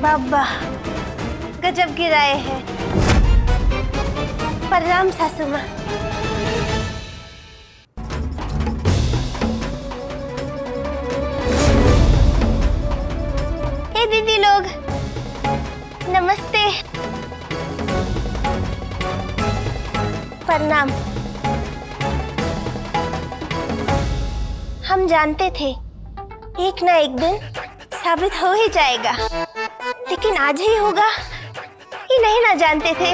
बाबा गजब गिराए हैं। प्रणाम सासू माँ। हे दीदी लोग, नमस्ते। प्रणाम। हम जानते थे एक ना एक दिन साबित हो ही जाएगा, लेकिन आज ही होगा ये नहीं ना जानते थे।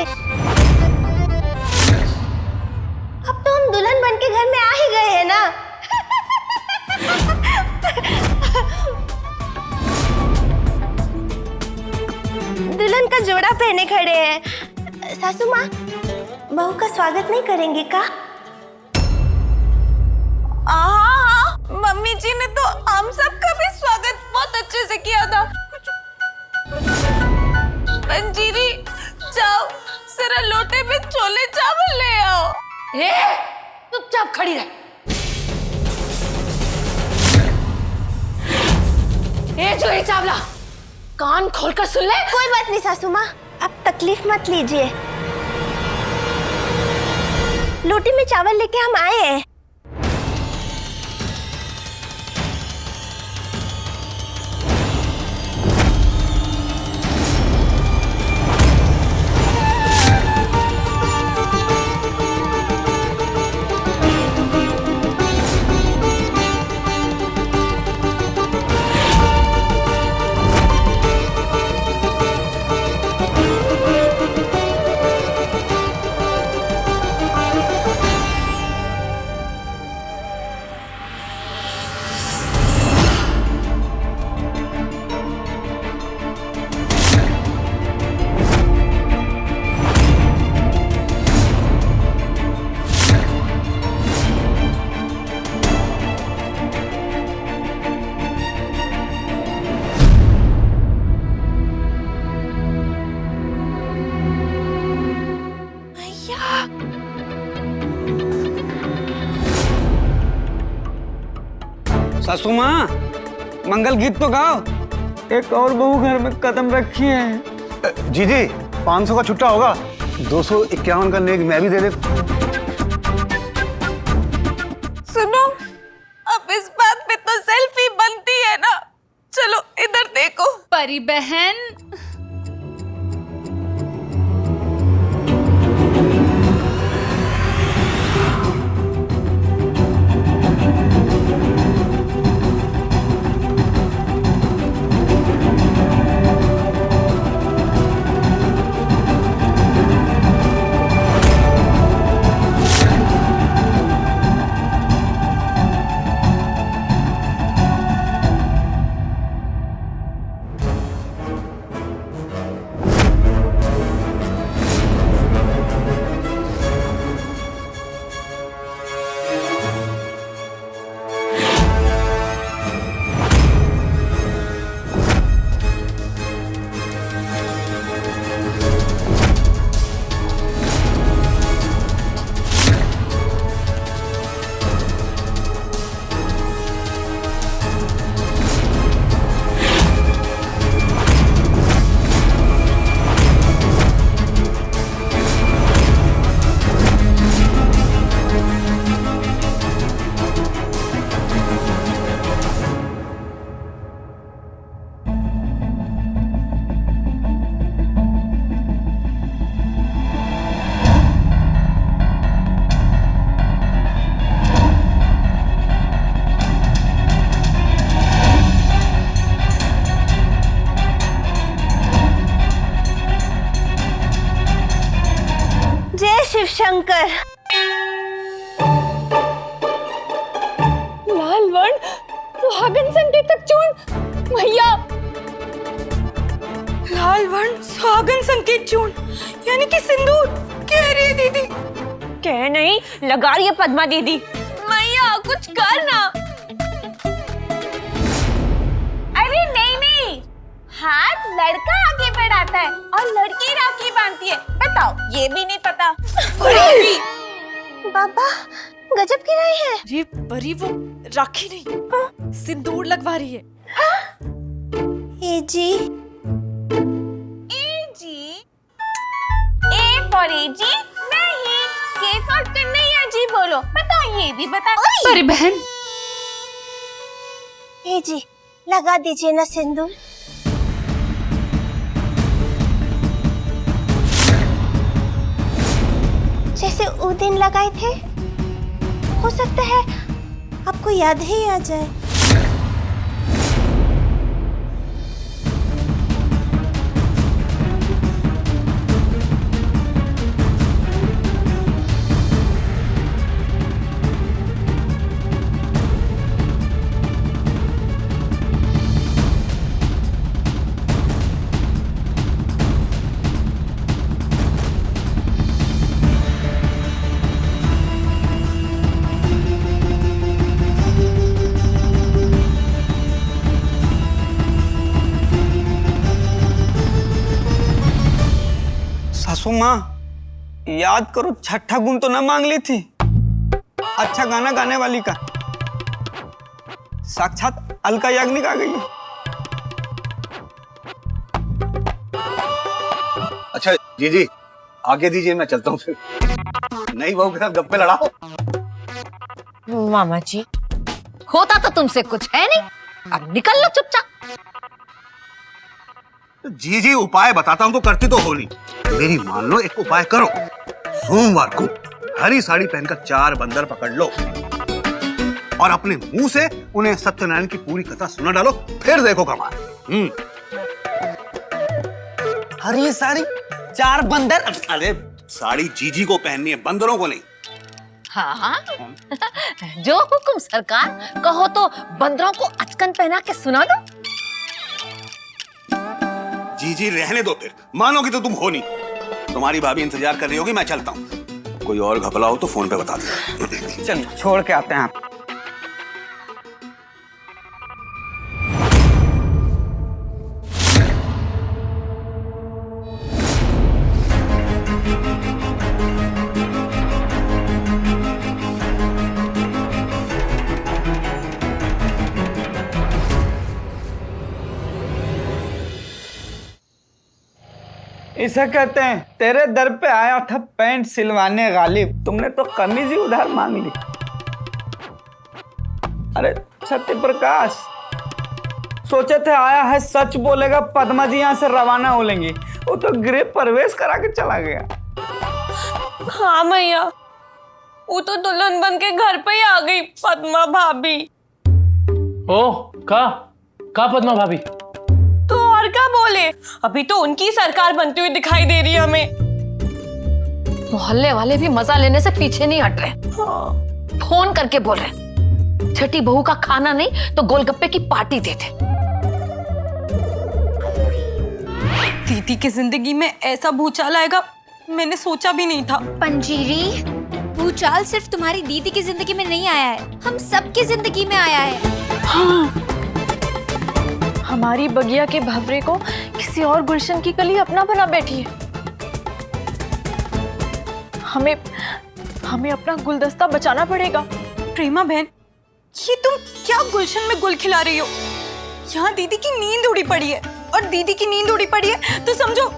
अब तो हम दुल्हन बन के घर में आ ही गए हैं ना। दुल्हन का जोड़ा पहने खड़े हैं। सासू माँ, बहू का स्वागत नहीं करेंगे का? मम्मी जी ने तो हम सबका भी स्वागत बहुत अच्छे से किया था। पंजीरी, जाओ जरा लोटे में छोले चावल ले आओ। चुपचाप खड़ी रह। जूही चावला, कान खोलकर सुन ले। कोई बात नहीं सासू माँ, आप तकलीफ मत लीजिए। लोटे में चावल लेके हम आए हैं। सासू माँ, मंगल गीत तो गाओ। एक और बहू घर में कदम रखी है। जी 500 का छुट्टा होगा, 251 का नेक मैं भी दे देता। सुनो, अब इस बात पे तो सेल्फी बनती है ना। चलो इधर देखो। परी बहन, शिव शंकर। लाल वर्ण सुहागन संकेतक चूर्ण। भैया, लाल वर्ण सुहागन संकेत चूर्ण यानी कि सिंदूर कह रही है दीदी। कह नहीं, लगा रही है पद्मा दीदी। मैया कुछ कर ना। अरे नहीं, हाथ लड़का आगे बढ़ाता है और लड़की राखी बांधती है। बताओ, ये भी नहीं पता? बाबा गजब गिराए हैं। ये परी वो राखी नहीं, सिंदूर लगवा रही है। ए जी, ये भी बता। अरे बहन, ए जी लगा दीजिए ना सिंदूर। जैसे उस दिन लगाए थे, हो सकता है आपको याद ही आ जाए। सासू माँ, याद करो, छठा गुण तो ना मांग ली थी। अच्छा गाना गाने वाली का। साक्षात अलका याग्निक आ गई है। अच्छा जी आगे दीजिए, मैं चलता हूँ फिर। नई बहू के साथ गप्पे लड़ाओ। मामा जी, होता तो तुमसे कुछ है नहीं, अब निकल लो चुपचाप। जी उपाय बताता हूँ तो करती तो हो नहीं। मेरी मान लो, एक उपाय करो। सोमवार को हरी साड़ी पहनकर 4 बंदर पकड़ लो और अपने मुंह से उन्हें सत्यनारायण की पूरी कथा सुना डालो, फिर देखो कमाल। हरी साड़ी, 4 बंदर। अरे साड़ी जीजी को पहननी है, बंदरों को नहीं। हाँ जो हुकुम सरकार, कहो तो बंदरों को अचकन पहना के सुना दो। जी रहने दो, फिर मानोगी तो तुम हो नहीं। तुम्हारी भाभी इंतजार कर रही होगी, मैं चलता हूँ। कोई और घपला हो तो फोन पे बता दो। चलो छोड़ के आते हैं आप। इसे कहते हैं तेरे दर पे आया था पैंट सिलवाने गालिब, तुमने तो कमीज ही उधार मांग ली। अरे सत्य प्रकाश, सोचे थे आया है सच बोलेगा, पद्मा जी यहाँ से रवाना हो लेंगी, वो तो गृह प्रवेश करा के चला गया। हाँ मैया, वो तो दुल्हन बन के घर पे ही आ गई पद्मा भाभी। ओह, का पद्मा भाभी? तो और क्या बोले, अभी तो उनकी सरकार बनती हुई दिखाई दे रही है हमें। मोहल्ले वाले भी मजा लेने से पीछे नहीं हट रहे। फोन करके बोल रहे छठी बहू का खाना नहीं तो गोलगप्पे की पार्टी दे दे। दीदी की जिंदगी में ऐसा भूचाल आएगा मैंने सोचा भी नहीं था। पंजीरी, भूचाल सिर्फ तुम्हारी दीदी की जिंदगी में नहीं आया है, हम सबकी जिंदगी में आया है। हाँ, हमारी बगिया के भंवरे को किसी और गुलशन की कली अपना बना बैठी है। हमें अपना गुलदस्ता बचाना पड़ेगा। प्रेमा बहन, ये तुम क्या गुलशन में गुल खिला रही हो? यहाँ दीदी की नींद उड़ी पड़ी है, और दीदी की नींद उड़ी पड़ी है तो समझो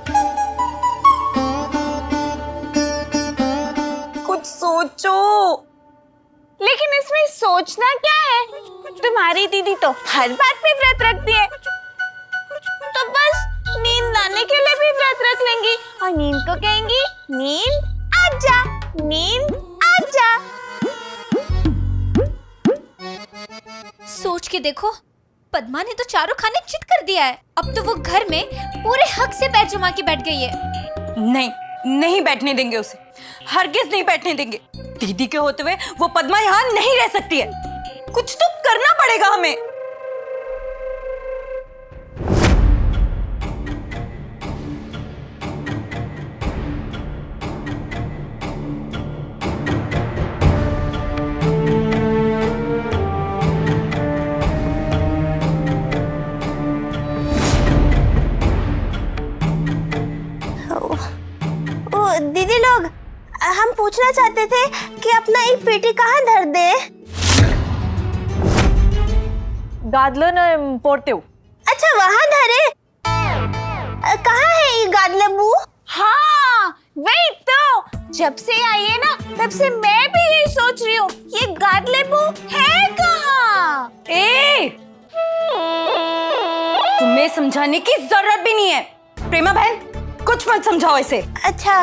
कुछ सोचो। लेकिन इसमें सोचना क्या है? तुम्हारी दीदी तो हर बात पे व्रत रखती है, तो बस नींद लाने के लिए भी व्रत रख लेंगी और नींद को कहेंगी नींद आजा, नींद आजा। सोच के देखो, पद्मा ने तो चारों खाने चित कर दिया है। अब तो वो घर में पूरे हक से पैर जमा के बैठ गई है। नहीं बैठने देंगे उसे, हरगिज नहीं बैठने देंगे। दीदी के होते हुए वो पद्मा यहाँ नहीं रह सकती है। कुछ तो करना पड़ेगा हमें। दीदी लोग, हम पूछना चाहते थे कि अपना ये पेटी कहाँ धर दे? गादलन पोड़ते हो। अच्छा वहाँ धरे? कहाँ है ये गादलबू? हाँ वही तो, जब से आई है ना तब से मैं भी यही सोच रही हूँ ये गादलेबू है कहाँ? ए! तुम्हें समझाने की जरूरत भी नहीं है। प्रेमा बहन, कुछ मत समझाओ इसे। अच्छा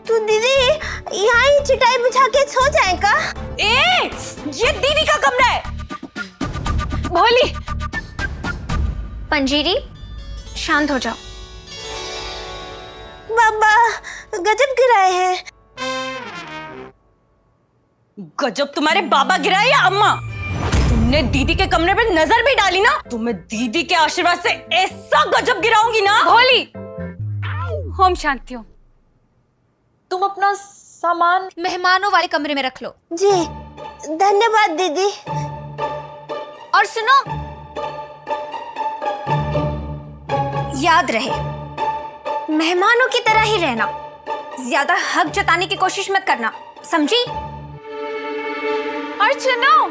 तो दीदी यहाँ ही चटाई बिछा के सो जाए का? ए! ये दीदी का कमरा है। भोली, पंजीरी, शांत हो जाओ। बाबा गजब गिराए हैं। गजब तुम्हारे बाबा गिराए या अम्मा? तुमने दीदी के कमरे पे नजर भी डाली ना, तो मैं दीदी के आशीर्वाद से ऐसा गजब गिराऊंगी ना। भोली, होम शांति हो। तुम अपना सामान मेहमानों वाले कमरे में रख लो। जी धन्यवाद दीदी। और सुनो, याद रहे मेहमानों की तरह ही रहना, ज्यादा हक जताने की कोशिश मत करना, समझी? और सुनो,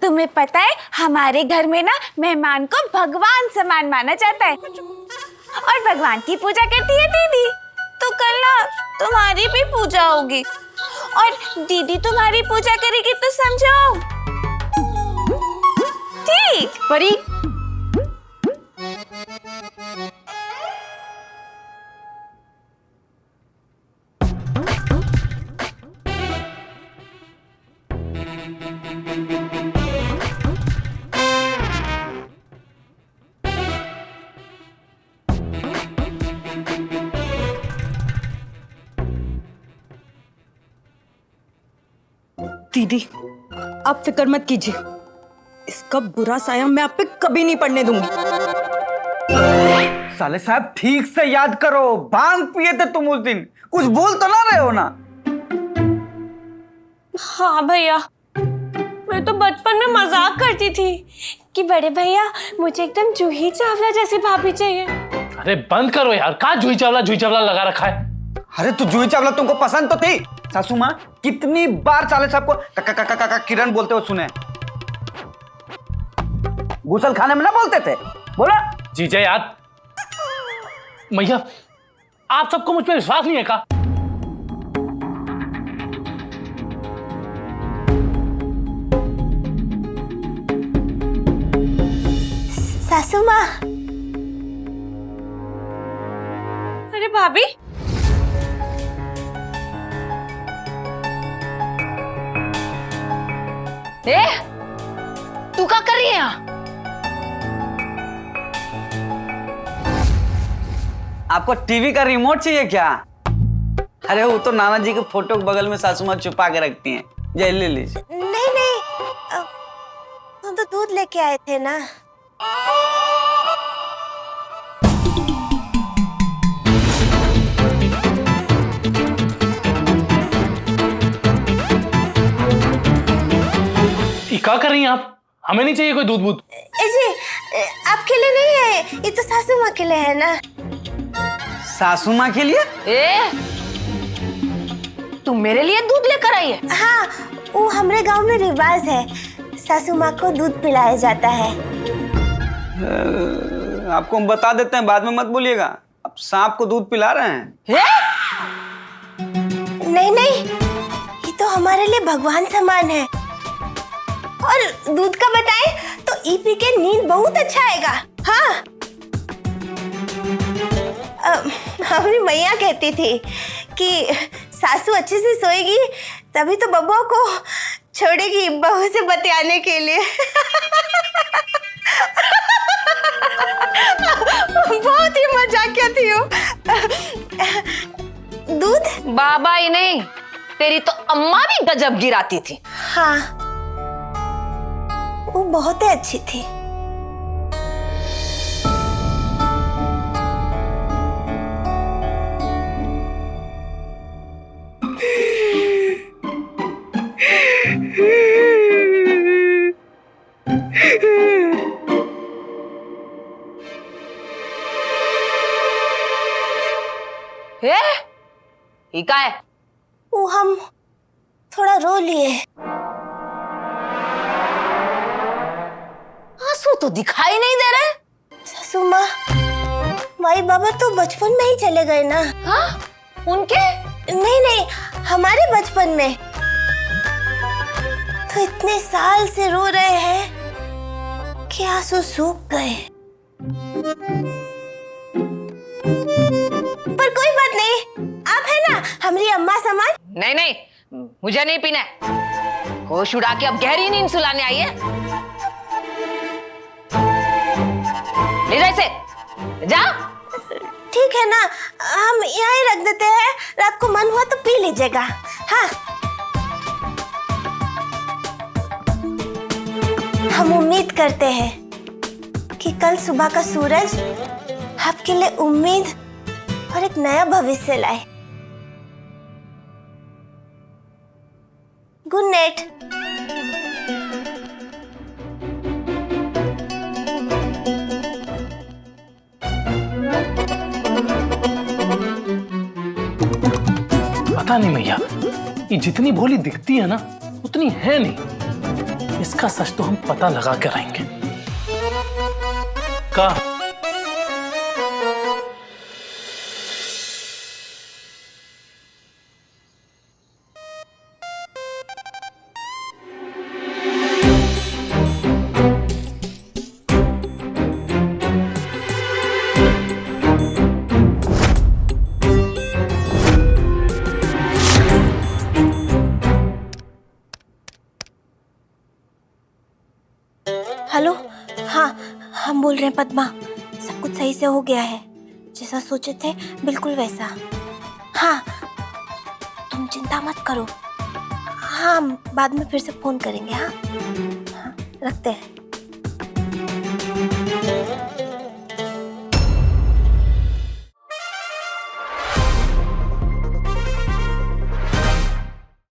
तुम्हें पता है हमारे घर में ना मेहमान को भगवान समान माना जाता है और भगवान की पूजा करती है दीदी। तो कल ना तुम्हारी भी पूजा होगी और दीदी तुम्हारी पूजा करेगी तो समझो। ठीक परी, दीदी आप फिक्र मत कीजिए, इसका बुरा साया मैं आप पे कभी नहीं पड़ने दूंगी। साले साहब ठीक से याद करो, भांग पिए थे तुम उस दिन, कुछ बोल तो ना रहे हो ना? हाँ भैया, मैं तो बचपन में मजाक करती थी कि बड़े भैया मुझे एकदम जूही चावला जैसी भाभी चाहिए। अरे बंद करो यार, कहाँ जूही चावला लगा रखा है। अरे तो जूही चावला तुमको पसंद तो थी? सासू माँ कितनी बार साले साहब को काका काका काका किरण बोलते हो सुने? गुसल खाने में ना बोलते थे? बोला जीजा याद, मैया आप सबको मुझ पर विश्वास नहीं है का? सासू माँ। अरे भाभी, ए, तू क्या कर रही है यहाँ? आपको टीवी का रिमोट चाहिए क्या? अरे वो तो नाना जी के फोटो के बगल में सासू माँ छुपा के रखती हैं, ये ले लीजिए। नहीं नहीं, हम तो दूध लेके आए थे ना। ये क्या कर रही हैं आप? हमें नहीं चाहिए कोई दूध बूध। जी आपके लिए नहीं है, ये तो सासू माँ के लिए है ना। सासू माँ के लिए? ए, तू मेरे लिए दूध लेकर आई है? हाँ, वो हमारे गांव में रिवाज है, सासू माँ को दूध पिलाया जाता है। आपको हम बता देते हैं, बाद में मत बोलिएगा। अब सांप को दूध पिला रहे हैं। नहीं नहीं, ये तो हमारे लिए भगवान समान है। और दूध का बताएं तो ई पी के नींद बहुत अच्छा आएगा। हाँ, हमारी मैया कहती थी कि सासू अच्छे से सोएगी तभी तो बब्बू को छोड़ेगी बहू से बतियाने के लिए। बहुत ही मजाकिया थी वो। दूध? बाबा ही नहीं, तेरी तो अम्मा भी गजब गिराती थी। हाँ, वो बहुत ही अच्छी थी। ये क्या है? वो हम थोड़ा रो लिए। आंसू तो दिखाई नहीं दे रहे। सासू माँ, माई बाबा तो बचपन में ही चले गए ना। हाँ? उनके नहीं नहीं, हमारे बचपन में तो इतने साल से रो रहे हैं कि आंसू सूख गए। पर कोई बात नहीं, आप है ना हमारी अम्मा समान। नहीं नहीं, मुझे नहीं पीना है। होश उड़ा के अब गहरी नींद सुलाने आई है। ले जा इसे, जा। ठीक है ना, हम यहाँ ही रख देते हैं, रात को मन हुआ तो पी लीजिएगा। हाँ, हम उम्मीद करते हैं कि कल सुबह का सूरज आपके लिए उम्मीद और एक नया भविष्य लाए। Good night. पता नहीं मैया, ये जितनी भोली दिखती है ना उतनी है नहीं। इसका सच तो हम पता लगा के रहेंगे। का हेलो, हाँ हम बोल रहे हैं पद्मा। सब कुछ सही से हो गया है, जैसा सोचे थे बिल्कुल वैसा। हाँ, तुम चिंता मत करो। हाँ, बाद में फिर से फोन करेंगे। हाँ, हाँ रखते हैं।